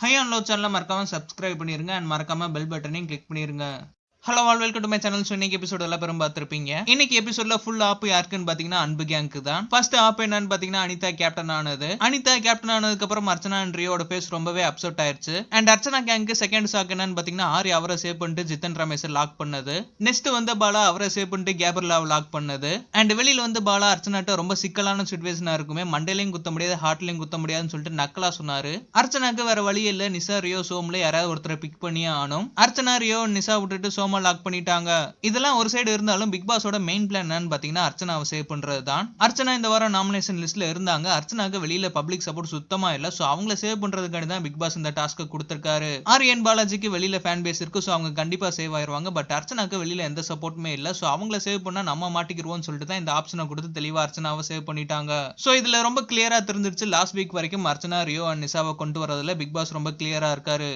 High and low சேனலை மறக்காம subscribe பண்ணிருங்க அண்ட் மறக்காம பெல் பட்டனையும் கிளிக் பண்ணிருங்க. Hello all welcome to my channel. So இன்னைக்கு எபிசோட் எல்லாம் பெரும் பார்த்துருப்பீங்க. இன்னைக்கு எபிசோட்ல ஃபுல் ஆப் யாருக்குன்னு பாத்தீங்கன்னா அன்பு கேங்க்கு தான். ஃபர்ஸ்ட் ஆப் என்னன்னு பாத்தீங்கன்னா அனிதா கேப்டன் ஆனது. அனிதா கேப்டன் ஆனதுக்கு அப்புறம் அர்ச்சனா அண்ட் ரியோட ஃபேஸ் ரொம்பவே அப்செட் ஆயிருச்சு. அண்ட் அர்ச்சனா கேங்க்கு செகண்ட் ஷாக் என்னன்னு பாத்தீங்கன்னா ஆரி அவரை சேவ் பண்ணிட்டு ஜித்தன் ரமேஷ் லாக் பண்ணது. நெக்ஸ்ட் வந்து பாலா அவரை சேவ் பண்ணிட்டு கேப்ரிலாவை லாக் பண்ணது. அண்ட் வெளியில வந்து பாலா அர்ச்சனாட்ட ரொம்ப சிக்கலான சிச்சுவேஷனா இருக்குமே, மண்டையிலையும் குத்த முடியாது ஹார்ட்லயும் குத்த முடியாதுன்னு சொல்லிட்டு நக்கலா சொன்னாரு. அர்ச்சனாக்கு வேற வழி இல்ல, நிசா ரியோ சோம்ல யாராவது ஒருத்தரை பிக் பண்ணியே ஆனும். அர்ச்சனா ரியோ நிசா விட்டுட்டு சோமா லாக் பண்ணிட்டாங்க. இதெல்லாம் ஒரு சைடு இருந்தாலும் பிக் பாஸோட மெயின் பிளான் என்னன்னு பாத்தீங்கன்னா அர்ச்சனாவை சேவ் பண்றது தான். அர்ச்சனா இந்த வாரம் நாமினேஷன் லிஸ்ட்ல இருந்தாங்க. அர்ச்சனாக்கு வெளியில பப்ளிக் சப்போர்ட் சுத்தமா இல்ல. சோ அவங்கள சேவ் பண்றதுக்காண்டி தான் பிக் பாஸ் இந்த டாஸ்க் கொடுத்திருக்காரு. ஆரியன் பாலாஜிக்கு வெளியில ஃபேன் பேஸ் இருக்கு. சோ அவங்க கண்டிப்பா சேவ் ஆயிருவாங்க. பட் அர்ச்சனாக்கு வெளியில எந்த சப்போர்ட்டுமே இல்ல. சோ அவங்கள சேவ் பண்ணா நம்ம மாட்டிக்கிருவோம்னு சொல்லிட்டு தான் இந்த ஆப்ஷனை கொடுத்து தெளிவா அர்ச்சனாவை சேவ் பண்ணிட்டாங்க. சோ இதுல ரொம்ப கிளியரா தெரிஞ்சிருச்சு லாஸ்ட் வீக் வரைக்கும் அர்ச்சனா ரியோ அண்ட் நிசாவை கொண்டு வரதுல பிக் பாஸ் ரொம்ப கிளியரா இருக்காரு.